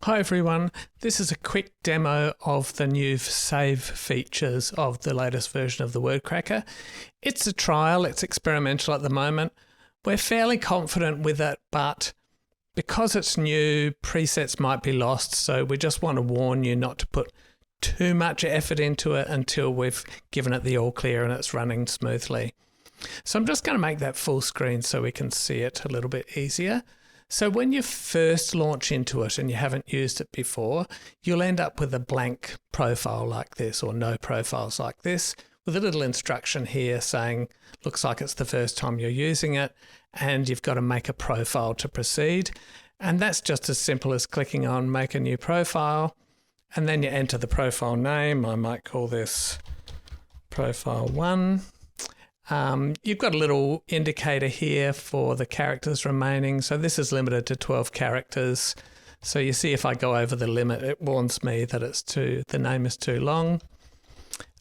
Hi everyone, this is a quick demo of the new save features of the latest version of the WordCracker. It's a trial, it's experimental at the moment. We're fairly confident with it, but because it's new, presets might be lost, so we just want to warn you not to put too much effort into it until we've given it the all clear and it's running smoothly. So I'm just going to make that full screen so we can see it a little bit easier. So when you first launch into it and you haven't used it before, you'll end up with a blank profile like this, or no profiles like this, with a little instruction here saying, looks like it's the first time you're using it, and you've got to make a profile to proceed. And that's just as simple as clicking on make a new profile, and then you enter the profile name. I might call this profile 1. You've got a little indicator here for the characters remaining. So this is limited to 12 characters. So you see if I go over the limit, it warns me that the name is too long.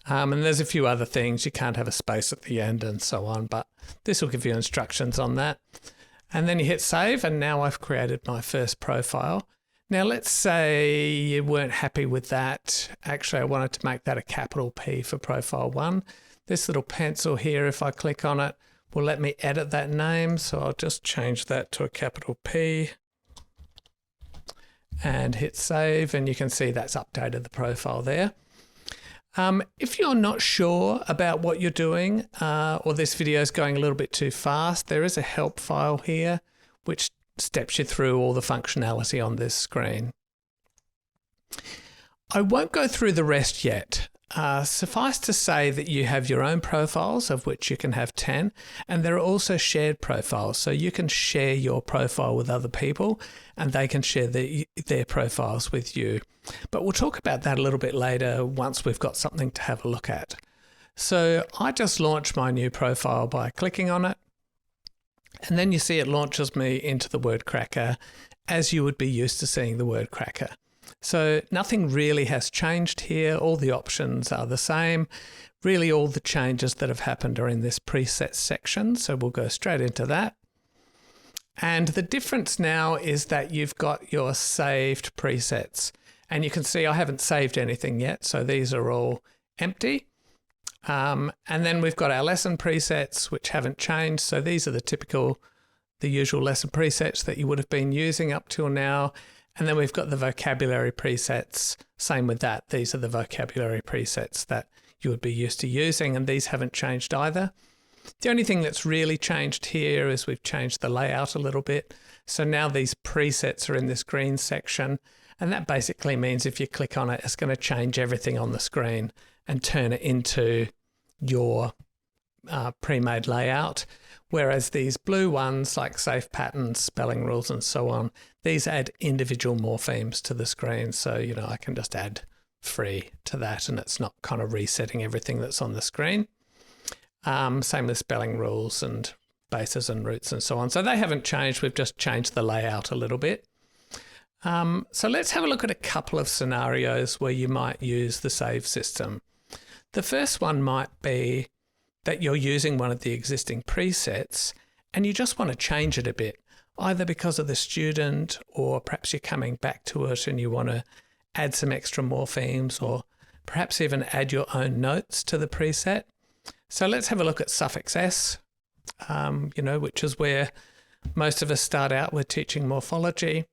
And there's a few other things. You can't have a space at the end and so on, but this will give you instructions on that. And then you hit save, and now I've created my first profile. Now let's say you weren't happy with that. Actually, I wanted to make that a capital P for profile 1. This little pencil here, if I click on it, will let me edit that name. So I'll just change that to a capital P and hit save. And you can see that's updated the profile there. If you're not sure about what you're doing or this video is going a little bit too fast, there is a help file here which steps you through all the functionality on this screen. I won't go through the rest yet. Suffice to say that you have your own profiles, of which you can have 10, and there are also shared profiles. So you can share your profile with other people and they can share their profiles with you. But we'll talk about that a little bit later once we've got something to have a look at. So I just launched my new profile by clicking on it, and then you see it launches me into the WordCracker as you would be used to seeing the WordCracker. So nothing really has changed here. All the options are the same. Really all the changes that have happened are in this presets section. So we'll go straight into that. And the difference now is that you've got your saved presets. And you can see I haven't saved anything yet. So these are all empty. And then we've got our lesson presets, which haven't changed. So these are the usual lesson presets that you would have been using up till now. And then we've got the vocabulary presets. Same with that. These are the vocabulary presets that you would be used to using, and these haven't changed either. The only thing that's really changed here is we've changed the layout a little bit. So now these presets are in this green section, and that basically means if you click on it, it's going to change everything on the screen and turn it into your pre-made layout. Whereas these blue ones, like safe patterns, spelling rules, and so on, these add individual morphemes to the screen. So, I can just add free to that, and it's not kind of resetting everything that's on the screen. Same with spelling rules and bases and roots and so on. So they haven't changed. We've just changed the layout a little bit. So let's have a look at a couple of scenarios where you might use the save system. The first one might be that you're using one of the existing presets and you just want to change it a bit, either because of the student, or perhaps you're coming back to it and you want to add some extra morphemes, or perhaps even add your own notes to the preset. So let's have a look at suffix S, which is where most of us start out with teaching morphology.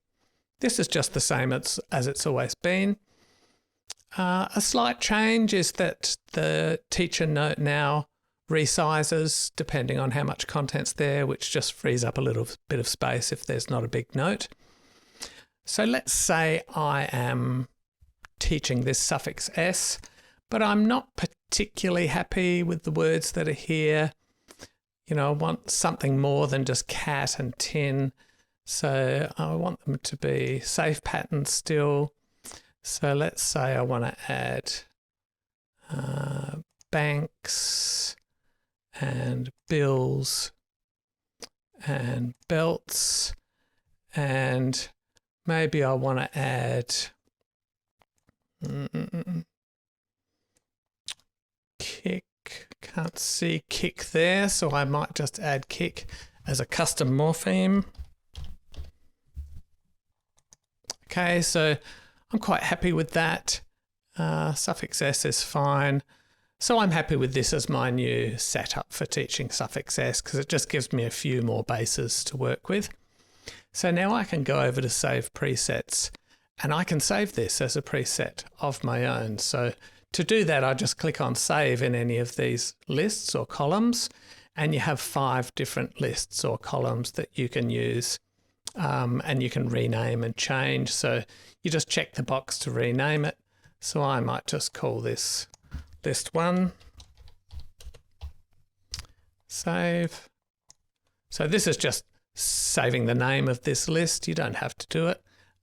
This is just the same as it's always been. A slight change is that the teacher note now resizes depending on how much content's there, which just frees up a little bit of space if there's not a big note. So let's say I am teaching this suffix S, but I'm not particularly happy with the words that are here. I want something more than just cat and tin. So I want them to be safe patterns still. So let's say I want to add banks and bills and belts, and maybe I want to add kick. Can't see kick there, so I might just add kick as a custom morpheme. Okay, so I'm quite happy with that. Suffix S is fine. So I'm happy with this as my new setup for teaching suffix S because it just gives me a few more bases to work with. So now I can go over to Save Presets and I can save this as a preset of my own. So to do that, I just click on Save in any of these lists or columns, and you have 5 different lists or columns that you can use, and you can rename and change. So you just check the box to rename it. So I might just call this List 1. Save. So this is just saving the name of this list. You don't have to do it.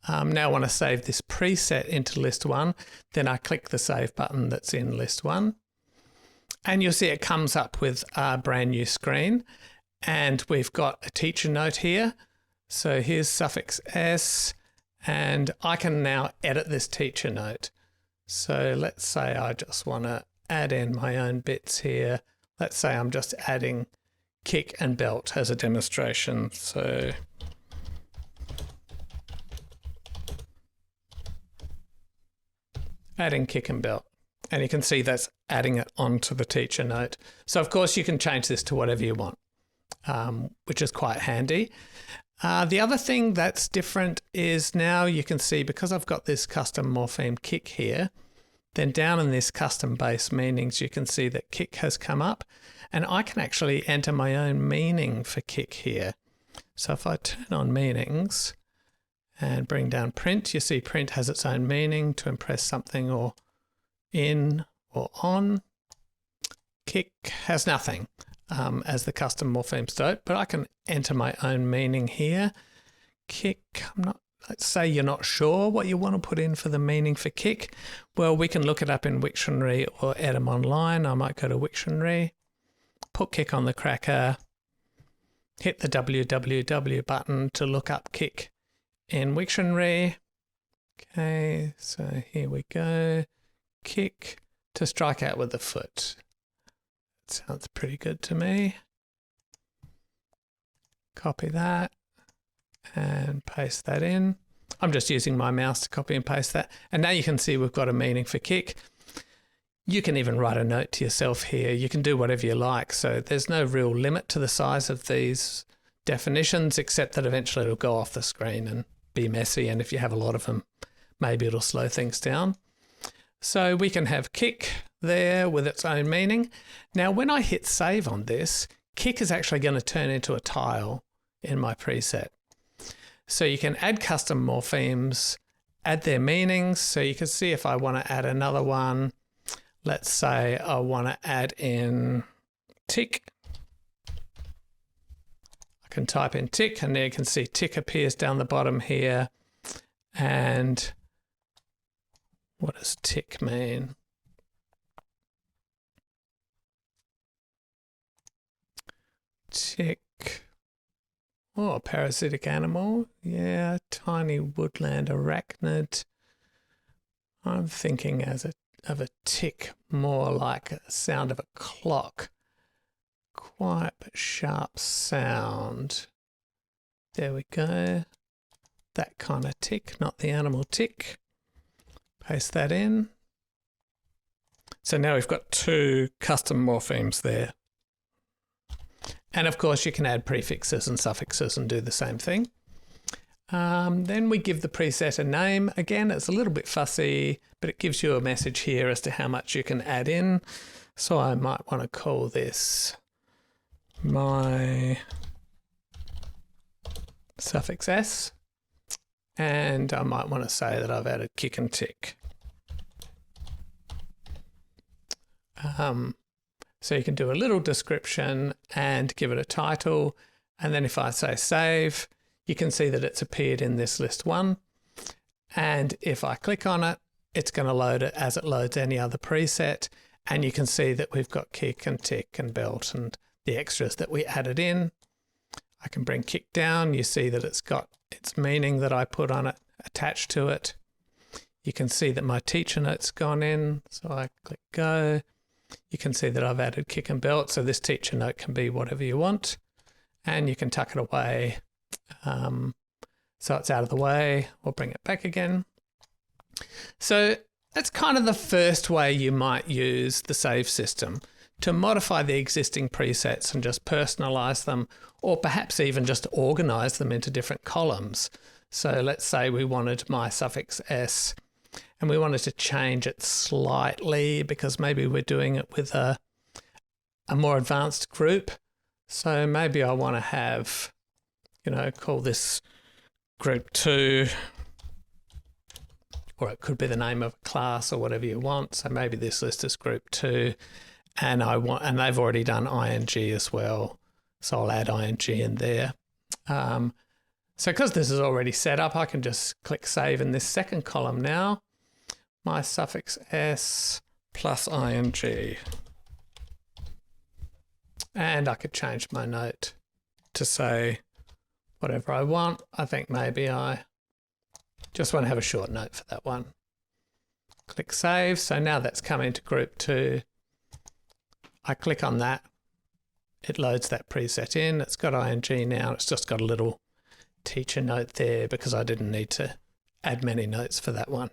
Now I want to save this preset into List 1. Then I click the Save button that's in List 1. And you'll see it comes up with a brand new screen. And we've got a teacher note here. So here's suffix S. And I can now edit this teacher note. So let's say I just want to add in my own bits here. Let's say I'm just adding kick and belt as a demonstration. So adding kick and belt. And you can see that's adding it onto the teacher note. So of course you can change this to whatever you want, which is quite handy. The other thing that's different is now you can see, because I've got this custom morpheme kick here, then down in this custom base meanings, you can see that kick has come up, and I can actually enter my own meaning for kick here. So if I turn on meanings and bring down print, you see print has its own meaning to impress something or in or on. Kick has nothing, as the custom morphemes don't, but I can enter my own meaning here. Kick, let's say you're not sure what you want to put in for the meaning for kick. Well, we can look it up in Wiktionary or Edam online. I might go to Wiktionary, put kick on the cracker, hit the www button to look up kick in Wiktionary. Okay, so here we go. Kick, to strike out with the foot. That sounds pretty good to me. Copy that and paste that in. I'm just using my mouse to copy and paste that. And now you can see we've got a meaning for kick. You can even write a note to yourself here. You can do whatever you like. So there's no real limit to the size of these definitions, except that eventually it'll go off the screen and be messy. And if you have a lot of them, maybe it'll slow things down. So we can have kick there with its own meaning. Now, when I hit save on this, kick is actually going to turn into a tile in my preset. So you can add custom morphemes, add their meanings. So you can see if I want to add another one, let's say I want to add in tick. I can type in tick, and there you can see tick appears down the bottom here. And what does tick mean? Tick. Oh, parasitic animal. Yeah, tiny woodland arachnid. I'm thinking of a tick more like a sound of a clock. Quite sharp sound. There we go. That kind of tick, not the animal tick. Paste that in. So now we've got 2 custom morphemes there. And of course you can add prefixes and suffixes and do the same thing. Then we give the preset a name. Again, it's a little bit fussy, but it gives you a message here as to how much you can add in. So I might want to call this my suffix S. And I might want to say that I've added kick and tick. So you can do a little description and give it a title. And then if I say save, you can see that it's appeared in this list 1. And if I click on it, it's going to load it as it loads any other preset. And you can see that we've got kick and tick and belt and the extras that we added in. I can bring kick down. You see that it's got its meaning that I put on it attached to it. You can see that my teacher note's gone in. So I click go. You can see that I've added kick and belt. So this teacher note can be whatever you want. And you can tuck it away So it's out of the way. We'll bring it back again. So that's kind of the first way you might use the save system, to modify the existing presets and just personalize them, or perhaps even just organize them into different columns. So let's say we wanted my suffix s and we wanted to change it slightly because maybe we're doing it with a more advanced group. So maybe I want to have, call this group 2, or it could be the name of a class or whatever you want. So maybe this list is group 2, and they've already done ing as well. So I'll add ing in there. So because this is already set up, I can just click save in this second column now. My suffix s plus ing. And I could change my note to say whatever I want. I think maybe I just want to have a short note for that one. Click save. So now that's come into group 2. I click on that. It loads that preset in. It's got ing now. It's just got a little teacher note there because I didn't need to add many notes for that one.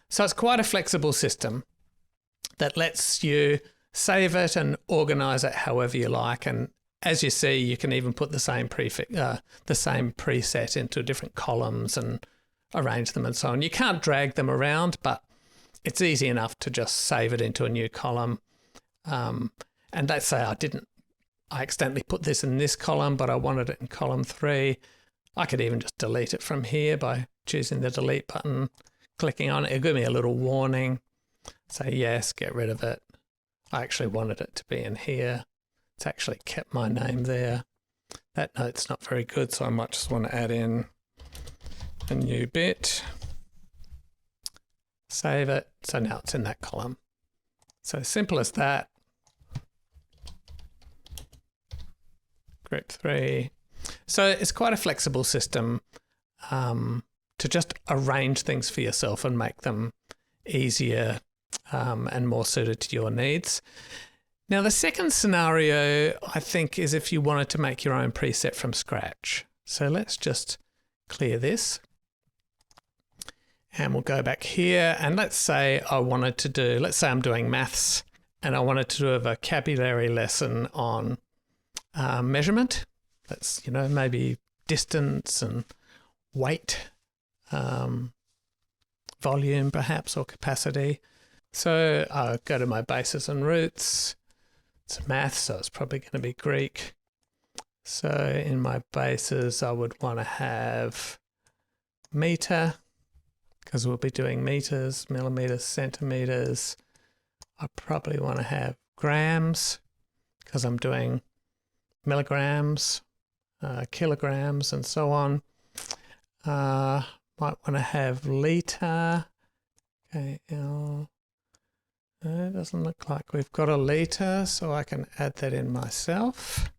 So it's quite a flexible system that lets you save it and organize it however you like. And as you see, you can even put the same preset into different columns and arrange them and so on. You can't drag them around, but it's easy enough to just save it into a new column. And let's say I accidentally put this in this column, but I wanted it in column 3. I could even just delete it from here by choosing the delete button, clicking on it. It'll give me a little warning. Say yes, get rid of it. I actually wanted it to be in here. It's actually kept my name there. That note's not very good, so I might just want to add in a new bit. Save it. So now it's in that column. So simple as that. Group 3. So it's quite a flexible system to just arrange things for yourself and make them easier and more suited to your needs. Now, the second scenario, I think, is if you wanted to make your own preset from scratch. So let's just clear this. And we'll go back here. And let's say let's say I'm doing maths and I wanted to do a vocabulary lesson on measurement. That's, maybe distance and weight, volume perhaps, or capacity. So I'll go to my bases and roots. It's math, so it's probably going to be Greek. So in my bases, I would want to have meter, because we'll be doing meters, millimeters, centimeters. I probably want to have grams, because I'm doing milligrams, kilograms, and so on. Might want to have litre. Okay, it doesn't look like we've got a litre, so I can add that in myself.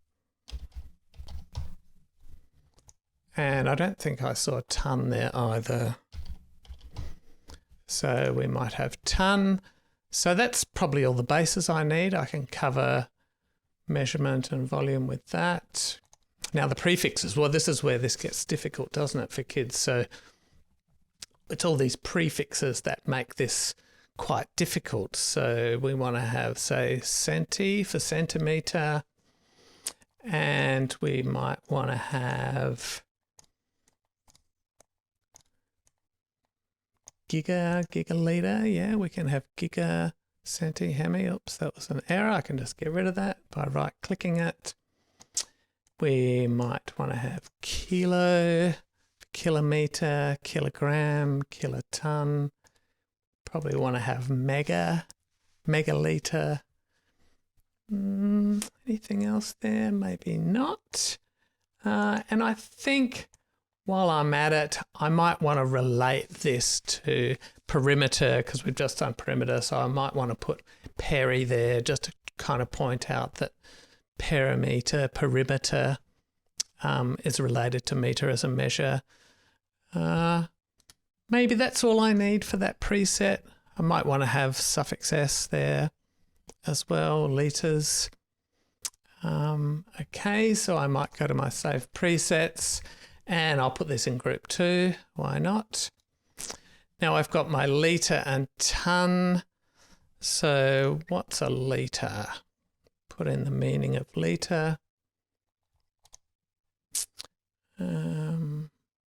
And I don't think I saw ton there either. So we might have ton. So that's probably all the bases I need. I can cover measurement and volume with that. Now the prefixes, well, this is where this gets difficult, doesn't it, for kids? So it's all these prefixes that make this quite difficult. So we want to have, say, centi for centimetre, and we might want to have gigalitre. Yeah, we can have giga, centi, hemi. Oops, that was an error. I can just get rid of that by right-clicking it. We might want to have kilo, kilometre, kilogram, kiloton. Probably want to have megalitre. Anything else there? Maybe not. And I think while I'm at it, I might want to relate this to perimeter, because we've just done perimeter. So I might want to put peri there just to kind of point out that perimeter is related to meter as a measure. Maybe that's all I need for that preset. I might want to have suffix s there as well, litres. Okay, so I might go to my save presets, And I'll put this in group 2. Why not? Now I've got my litre and tonne. So what's a litre? Put in the meaning of litre.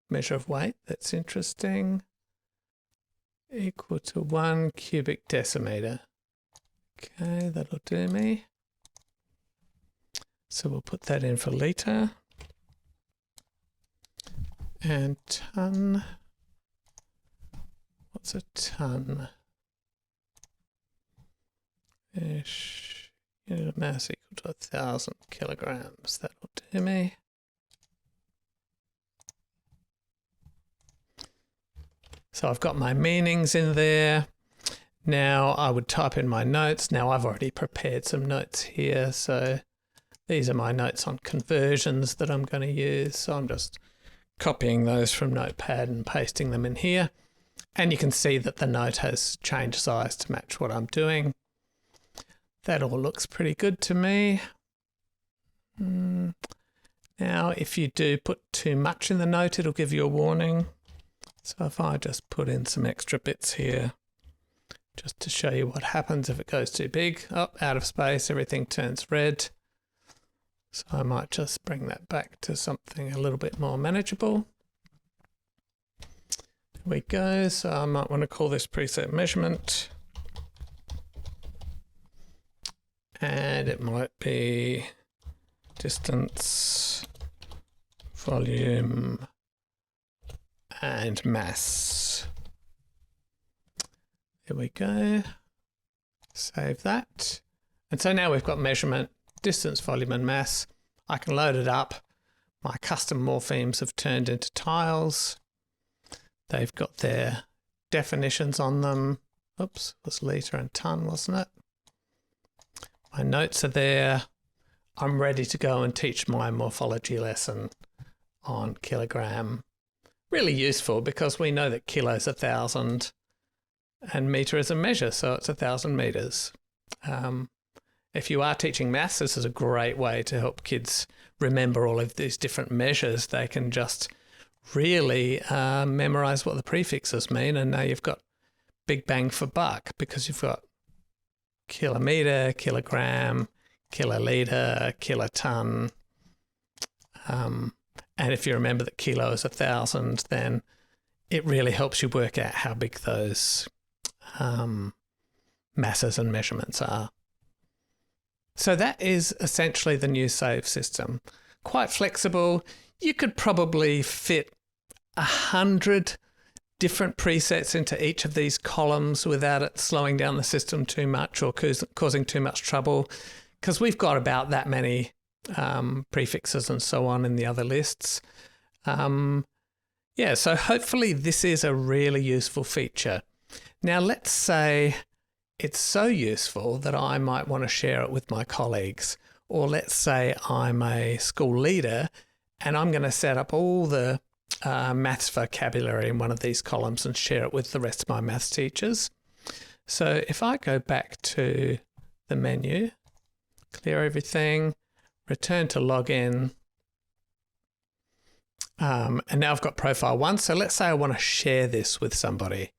Measure of weight, that's interesting. Equal to 1 cubic decimetre. Okay, that'll do me. So we'll put that in for litre. And tonne. What's a tonne? Ish. Unit of mass equal to 1,000 kilograms. That'll do me. So I've got my meanings in there. Now I would type in my notes. Now I've already prepared some notes here. So these are my notes on conversions that I'm going to use. So I'm just copying those from Notepad and pasting them in here. And you can see that the note has changed size to match what I'm doing. That all looks pretty good to me. Now, if you do put too much in the note, it'll give you a warning. So if I just put in some extra bits here, just to show you what happens if it goes too big. Oh, out of space, everything turns red. So I might just bring that back to something a little bit more manageable. There we go. So I might want to call this preset measurement. And it might be distance, volume, and mass. There we go. Save that. And so now we've got measurement, distance, volume, and mass. I can load it up. My custom morphemes have turned into tiles. They've got their definitions on them. Oops, it was litre and tonne, wasn't it? My notes are there. I'm ready to go and teach my morphology lesson on kilogram. Really useful because we know that kilo is 1,000 and metre is a measure, so it's 1,000 metres. If you are teaching maths, this is a great way to help kids remember all of these different measures. They can just really memorise what the prefixes mean, and now you've got big bang for buck because you've got kilometre, kilogram, kilolitre, kilotonne. And if you remember that kilo is 1,000, then it really helps you work out how big those masses and measurements are. So that is essentially the new SAVE system. Quite flexible. You could probably fit 100 different presets into each of these columns without it slowing down the system too much or causing too much trouble, because we've got about that many prefixes and so on in the other lists. Yeah, so hopefully this is a really useful feature. Now let's say it's so useful that I might want to share it with my colleagues, or let's say I'm a school leader and I'm going to set up all the maths vocabulary in one of these columns and share it with the rest of my maths teachers. So if I go back to the menu, clear everything, return to login, and now I've got profile 1. So let's say I want to share this with somebody.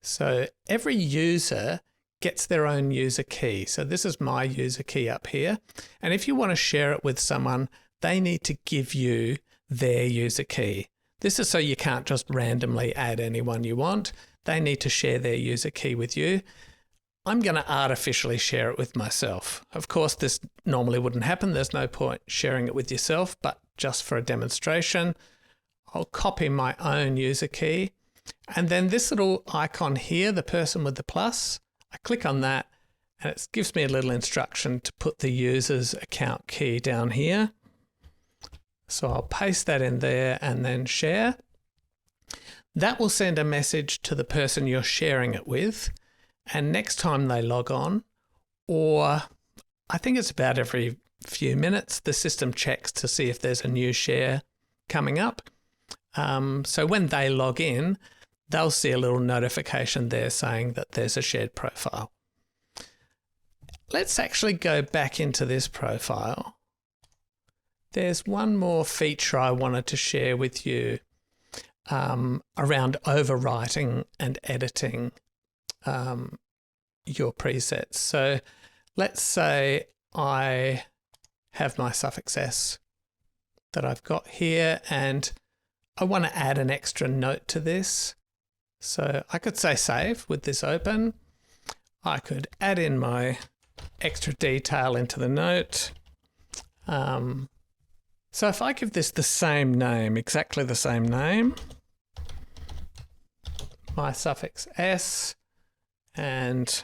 So every user gets their own user key. So this is my user key up here. And if you want to share it with someone, they need to give you their user key. This is so you can't just randomly add anyone you want. They need to share their user key with you. I'm going to artificially share it with myself. Of course, this normally wouldn't happen. There's no point sharing it with yourself, but just for a demonstration, I'll copy my own user key. And then this little icon here, the person with the plus, I click on that and it gives me a little instruction to put the user's account key down here. So I'll paste that in there and then share. That will send a message to the person you're sharing it with. And next time they log on, or I think it's about every few minutes, the system checks to see if there's a new share coming up. So when they log in, they'll see a little notification there saying that there's a shared profile. Let's actually go back into this profile There's one more feature I wanted to share with you around overwriting and editing your presets. So let's say I have my suffix s that I've got here, and I want to add an extra note to this. So I could say save with this open. I could add in my extra detail into the note. So if I give this the same name, exactly the same name, my suffix s, and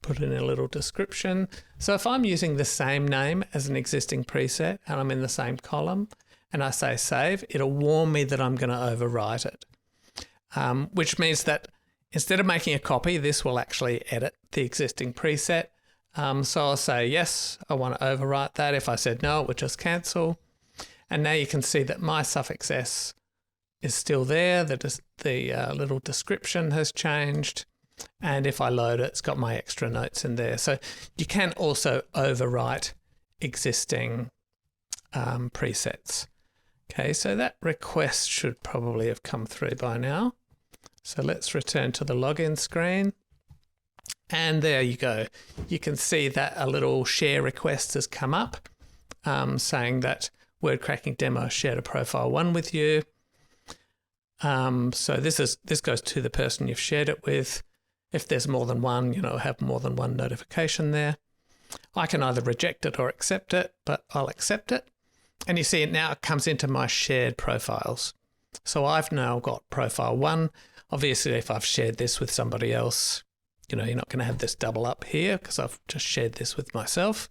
put in a little description. So if I'm using the same name as an existing preset and I'm in the same column and I say save, it'll warn me that I'm going to overwrite it, which means that instead of making a copy, this will actually edit the existing preset. So I'll say, yes, I want to overwrite that. If I said no, it would just cancel. And now you can see that my suffix s is still there. The little description has changed. And if I load it, it's got my extra notes in there. So you can also overwrite existing presets. Okay, so that request should probably have come through by now. So let's return to the login screen. And there you go. You can see that a little share request has come up saying that Word Cracking Demo shared a profile 1 with you. So this goes to the person you've shared it with. If there's more than one, have more than one notification there. I can either reject it or accept it, but I'll accept it. And you see it now comes into my shared profiles. So I've now got profile 1. Obviously, if I've shared this with somebody else, you're not going to have this double up here because I've just shared this with myself.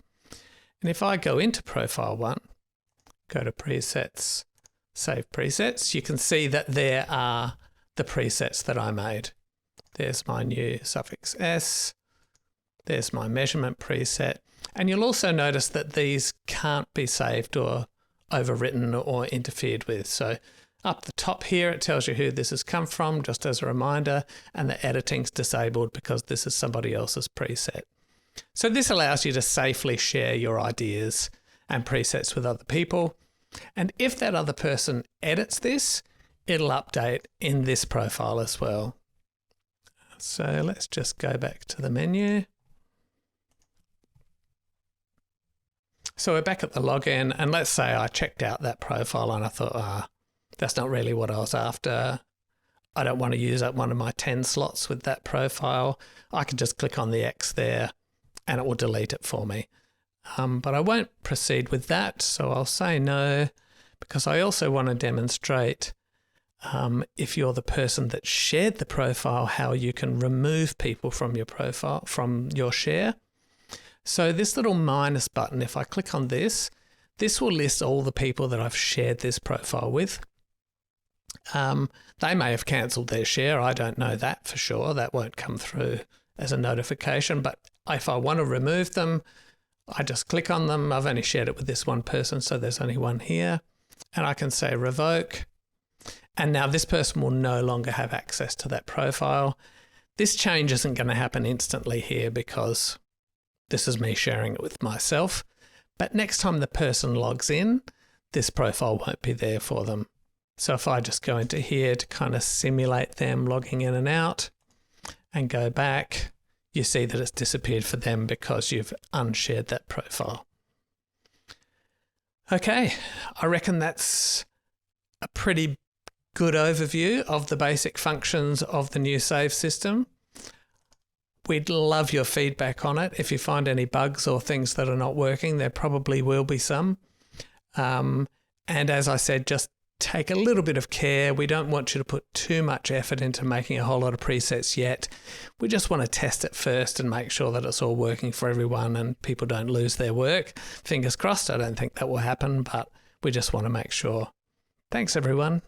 And if I go into profile 1, go to presets, save presets, you can see that there are the presets that I made. There's my new suffix s. There's my measurement preset. And you'll also notice that these can't be saved or overwritten or interfered with. So up the top here, it tells you who this has come from, just as a reminder, and the editing's disabled because this is somebody else's preset. So this allows you to safely share your ideas and presets with other people. And if that other person edits this, it'll update in this profile as well. So let's just go back to the menu. So we're back at the login, and let's say I checked out that profile and I thought, that's not really what I was after. I don't want to use up one of my 10 slots with that profile. I can just click on the X there and it will delete it for me. But I won't proceed with that, so I'll say no, because I also want to demonstrate if you're the person that shared the profile, how you can remove people from your profile, from your share. So this little minus button, if I click on this, this will list all the people that I've shared this profile with. They may have cancelled their share. I don't know that for sure. That won't come through as a notification. But if I want to remove them, I just click on them. I've only shared it with this one person, so there's only one here. And I can say revoke. And now this person will no longer have access to that profile. This change isn't going to happen instantly here because this is me sharing it with myself. But next time the person logs in, this profile won't be there for them. So if I just go into here to kind of simulate them logging in and out and go back, you see that it's disappeared for them because you've unshared that profile. Okay, I reckon that's a pretty good overview of the basic functions of the new Save system. We'd love your feedback on it. If you find any bugs or things that are not working, there probably will be some. And as I said, just take a little bit of care. We don't want you to put too much effort into making a whole lot of presets yet. We just want to test it first and make sure that it's all working for everyone and people don't lose their work. Fingers crossed, I don't think that will happen, but we just want to make sure. Thanks, everyone.